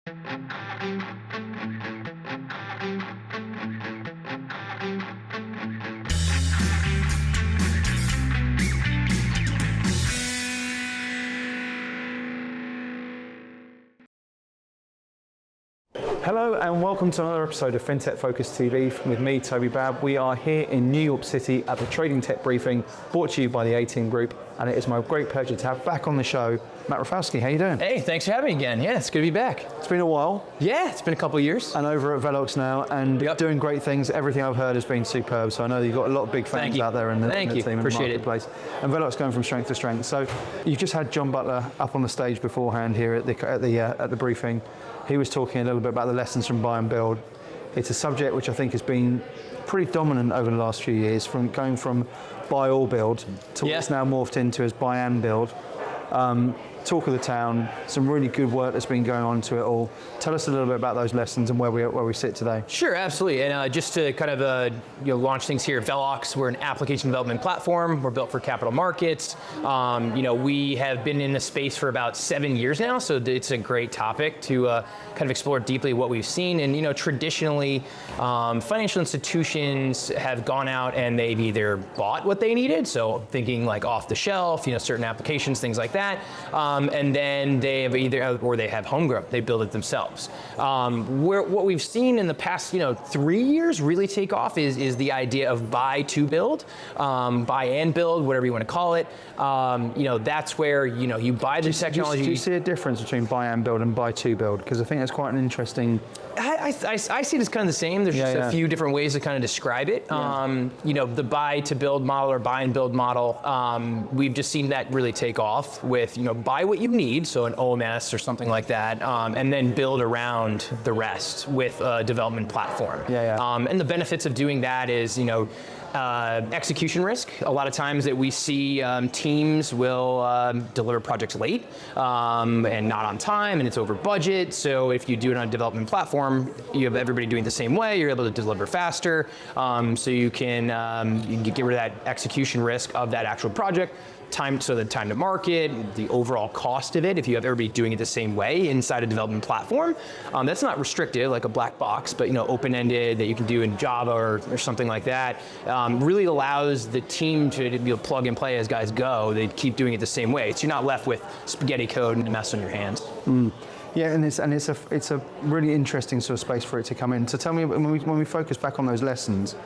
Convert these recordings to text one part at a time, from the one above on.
Hello and welcome to another episode of FinTech Focus TV with me, Toby. We are here in New York City at the TradingTech Briefing, brought to you by the A-Team Group, and it is my great pleasure to have back on the show Matt Rafalski. How you doing? Hey, thanks for having me again. Yeah, it's good to be back. It's been a while. Yeah, it's been a couple of years. And over at Velox now, and doing great things. Everything I've heard has been superb, so I know you've got a lot of big fans out there in the team and the marketplace. And Velox going from strength to strength. So you've just had John Butler up on the stage beforehand here at the briefing. He was talking a little bit about the lessons from buy and build. It's a subject which I think has been pretty dominant over the last few years, from going from buy or build to what's now morphed into as buy and build. Talk of the town, some really good work that's been going on to it all. Tell us a little bit about those lessons and where we sit today. Sure, absolutely. And just to kind of launch things here, Velox, we're an application development platform. We're built for capital markets. We have been in the space for about 7 years now, so it's a great topic to kind of explore deeply what we've seen. And traditionally, financial institutions have gone out and they've either bought what they needed, so thinking like off the shelf, certain applications, things like that. And then they have they have homegrown, they build it themselves. What we've seen in the past 3 years really take off is the idea of buy to build, buy and build, whatever you want to call it. That's where you buy the technology. Do you see a difference between buy and build and buy to build? Because I think that's quite an interesting. I see it as kind of the same. There's just a few different ways to kind of describe it. The buy to build model or buy and build model, we've just seen that really take off with, buy what you need, so an OMS or something like that, and then build around the rest with a development platform. And the benefits of doing that is, execution risk. A lot of times that we see teams will deliver projects late and not on time, and it's over budget. So if you do it on a development platform, you have everybody doing it the same way. You're able to deliver faster, so you can get rid of that execution risk of that actual project. The time to market, the overall cost of it, if you have everybody doing it the same way inside a development platform, that's not restricted like a black box, but open-ended that you can do in Java or something like that, really allows the team to plug and play as guys go. They keep doing it the same way. So you're not left with spaghetti code and a mess on your hands. Yeah, and it's a really interesting sort of space for it to come in. So tell me, when we focus back on those lessons,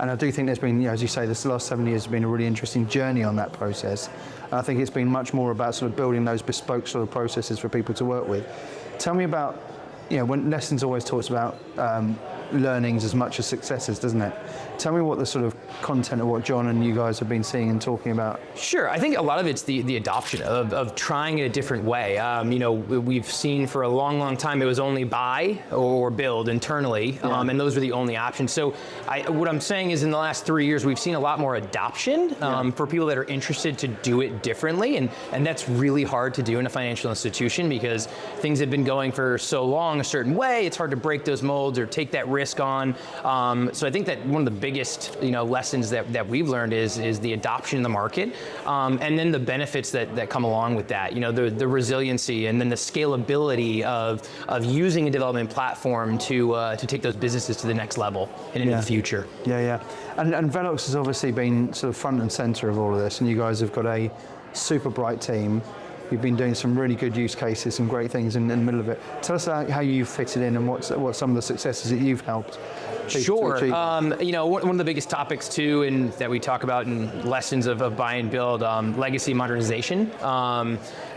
and I do think there's been, as you say, this last 7 years has been a really interesting journey on that process. And I think it's been much more about sort of building those bespoke sort of processes for people to work with. Tell me about, when lessons always talks about learnings as much as successes, doesn't it? Tell me what the sort of content of what John and you guys have been seeing and talking about. Sure, I think a lot of it's the adoption of trying it a different way. We've seen for a long time it was only buy or build internally, and those were the only options. So what I'm saying is in the last 3 years we've seen a lot more adoption for people that are interested to do it differently, and that's really hard to do in a financial institution because things have been going for so long a certain way. It's hard to break those molds or take that risk on. So I think that one of the biggest lessons that we've learned is the adoption in the market, and then the benefits that come along with that. The resiliency and then the scalability of using a development platform to take those businesses to the next level and into the future. And Velox has obviously been sort of front and center of all of this, and you guys have got a super bright team. You've been doing some really good use cases, some great things in the middle of it. Tell us how you've fitted in and what some of the successes that you've helped. Sure. One of the biggest topics too, and that we talk about in lessons of buy and build, legacy modernization,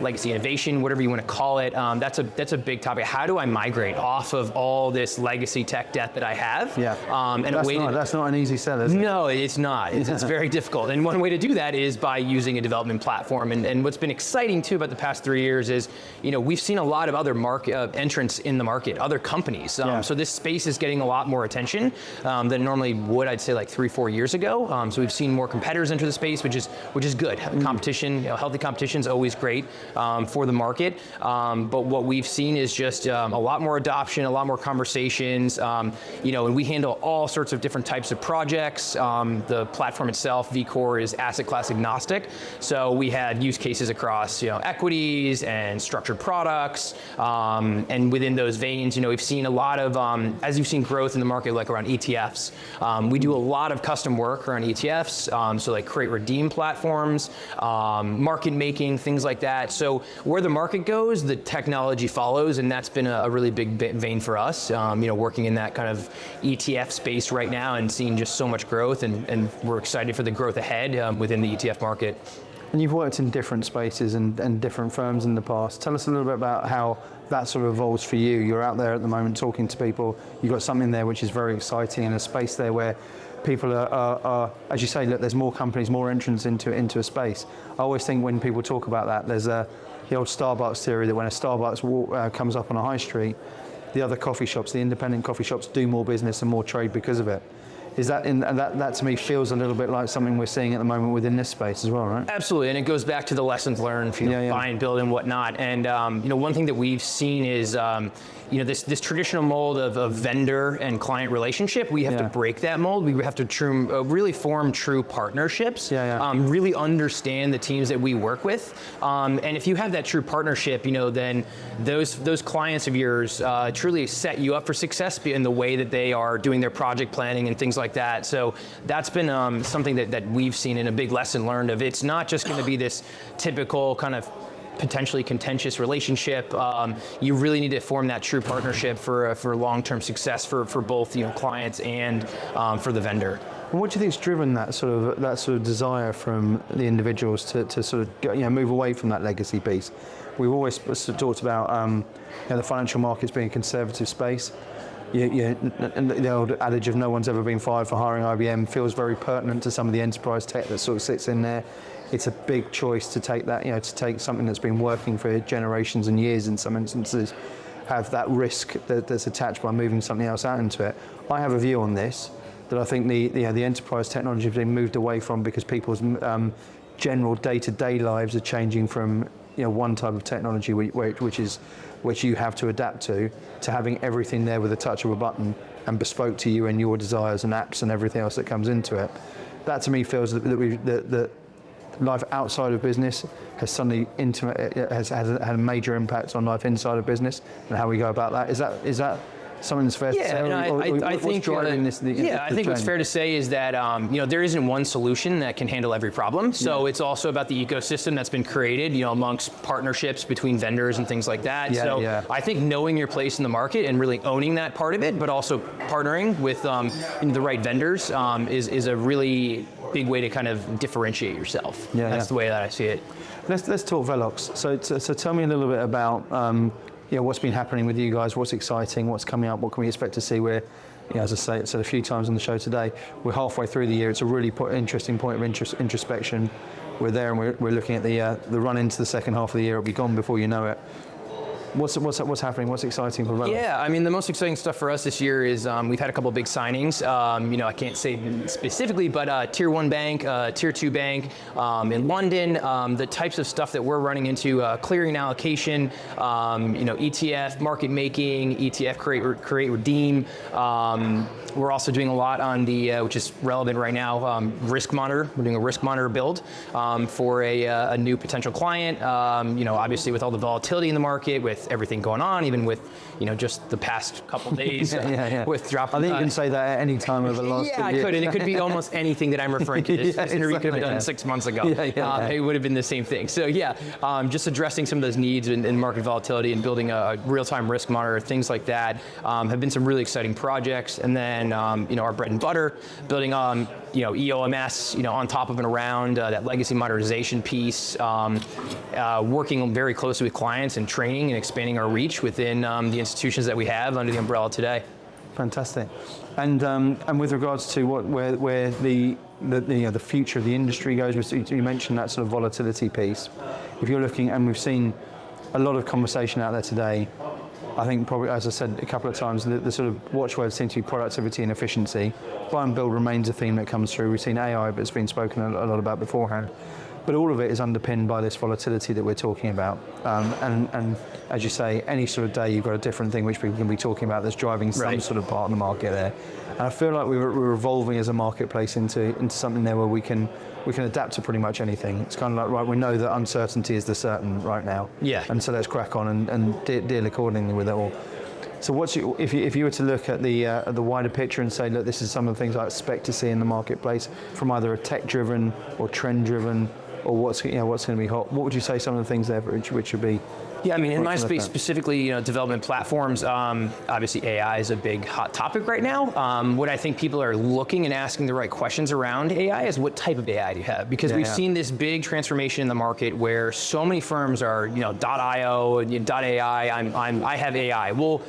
legacy innovation, whatever you want to call it. That's a big topic. How do I migrate off of all this legacy tech debt that I have? That's not an easy sell, is it? No, it's not. It's very difficult. And one way to do that is by using a development platform. And what's been exciting too about the past 3 years is, we've seen a lot of other entrants in the market, other companies. So this space is getting a lot more attention than normally would, I'd say, like 3-4 years ago. So we've seen more competitors enter the space, which is good. Competition, healthy competition is always great for the market. But what we've seen is just a lot more adoption, a lot more conversations. And we handle all sorts of different types of projects. The platform itself, vCore, is asset class agnostic. So we had use cases across equities and structured products. And within those veins, we've seen a lot of, as you've seen growth in the market, like around ETFs. We do a lot of custom work around ETFs, so like create redeem platforms, market making, things like that. So where the market goes, the technology follows, and that's been a really big vein for us, working in that kind of ETF space right now and seeing just so much growth, and we're excited for the growth ahead within the ETF market. And you've worked in different spaces and different firms in the past. Tell us a little bit about how that sort of evolves for you. You're out there at the moment talking to people. You've got something there which is very exciting, and a space there where people are, as you say, look, there's more companies, more entrants into a space. I always think when people talk about that, there's the old Starbucks theory that when a Starbucks comes up on a high street, the other coffee shops, the independent coffee shops, do more business and more trade because of it. Is that that to me feels a little bit like something we're seeing at the moment within this space as well, right? Absolutely, and it goes back to the lessons learned, buy and build and whatnot. And one thing that we've seen is this traditional mold of vendor and client relationship. We have to break that mold. We have to really form true partnerships. Really understand the teams that we work with. And if you have that true partnership, then those clients of yours truly set you up for success in the way that they are doing their project planning and things like that. So that's been something that we've seen, and a big lesson learned of. It's not just going to be this typical kind of potentially contentious relationship. You really need to form that true partnership for long-term success for both clients and for the vendor. And what do you think's driven that sort of desire from the individuals to sort of move away from that legacy piece? We've always talked about the financial markets being a conservative space. And the old adage of no one's ever been fired for hiring IBM feels very pertinent to some of the enterprise tech that sort of sits in there. It's a big choice to take that, to take something that's been working for generations and years in some instances, have that risk that's attached by moving something else out into it. I have a view on this, that I think the enterprise technology has been moved away from because people's general day-to-day lives are changing from one type of technology which you have to adapt to having everything there with a touch of a button and bespoke to you and your desires and apps and everything else that comes into it. That to me feels that life outside of business has suddenly has had a major impact on life inside of business and how we go about that. Is that something that's fair to say? I think what's fair to say is that there isn't one solution that can handle every problem. So it's also about the ecosystem that's been created, amongst partnerships between vendors and things like that. I think knowing your place in the market and really owning that part of it, but also partnering with the right vendors is a really big way to kind of differentiate yourself. That's the way that I see it. Let's talk Velox. So tell me a little bit about what's been happening with you guys, what's exciting, what's coming up, what can we expect to see? We're, as I said a few times on the show today, we're halfway through the year. It's a really interesting point of introspection. We're there and we're looking at the run into the second half of the year. It'll be gone before you know it. What's happening? What's exciting for Velox? Yeah, the most exciting stuff for us this year is we've had a couple of big signings. I can't say specifically, but Tier 1 bank, Tier 2 bank in London, the types of stuff that we're running into, clearing allocation, ETF, market making, ETF create redeem. We're also doing a lot on the, which is relevant right now, risk monitor. We're doing a risk monitor build for a new potential client. Obviously with all the volatility in the market, with everything going on, even with just the past couple days with drop. I think you can say that at any time over the last 2 years. I could, and it could be almost anything that I'm referring to. This interview could have been done 6 months ago. It would have been the same thing. So just addressing some of those needs in market volatility and building a real-time risk monitor, things like that, have been some really exciting projects. And then our bread and butter, building EOMS, on top of and around that legacy modernization piece, working very closely with clients and training and expanding our reach within the institutions that we have under the umbrella today. Fantastic. And with regards to where the future of the industry goes, you mentioned that sort of volatility piece. If you're looking, and we've seen a lot of conversation out there today, I think probably, as I said a couple of times, the sort of watchwords seem to be productivity and efficiency. Buy and build remains a theme that comes through. We've seen AI, but it's been spoken a lot about beforehand. But all of it is underpinned by this volatility that we're talking about. And as you say, any sort of day you've got a different thing which people can be talking about that's driving some sort of part of the market there. And I feel like we're evolving as a marketplace into something there where we can adapt to pretty much anything. It's kind of like, right, we know that uncertainty is the certain right now. Yeah. And so let's crack on and deal accordingly with it all. So if you were to look at the wider picture and say, look, this is some of the things I expect to see in the marketplace from either a tech-driven or trend-driven, or what's going to be hot, what would you say some of the things there which would be? Yeah, I mean, in my space specifically, development platforms, obviously AI is a big hot topic right now. What I think people are looking and asking the right questions around AI is what type of AI do you have? Because we've seen this big transformation in the market where so many firms are, .io, .ai, I have AI. Well,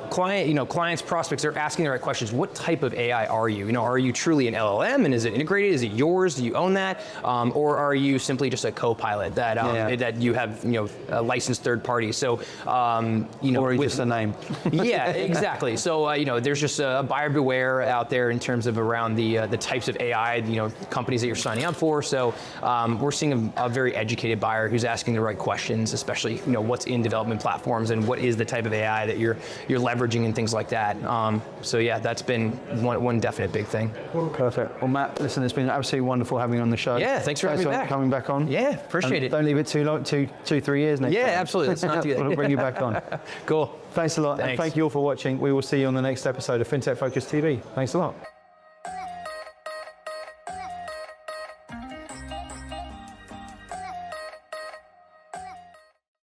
clients, prospects, they're asking the right questions. What type of AI are you? Are you truly an LLM, and is it integrated? Is it yours? Do you own that? Or are you simply just a co-pilot that that you have a licensed third party? So or just a name. Yeah, exactly. So there's just a buyer beware out there in terms of around the types of AI companies that you're signing up for. So we're seeing a very educated buyer who's asking the right questions, especially what's in development platforms and what is the type of AI that you're leveraging and things like that. So yeah, that's been one definite big thing. Perfect. Well, Matt, listen, it's been absolutely wonderful having you on the show. Yeah, thanks for having me back. Coming back on. Yeah, appreciate it. Don't leave it too long, 2-3 years next time. Absolutely. Let's not do that. We'll bring you back on. Cool. Thanks a lot. Thanks. And thank you all for watching. We will see you on the next episode of FinTech Focus TV. Thanks a lot.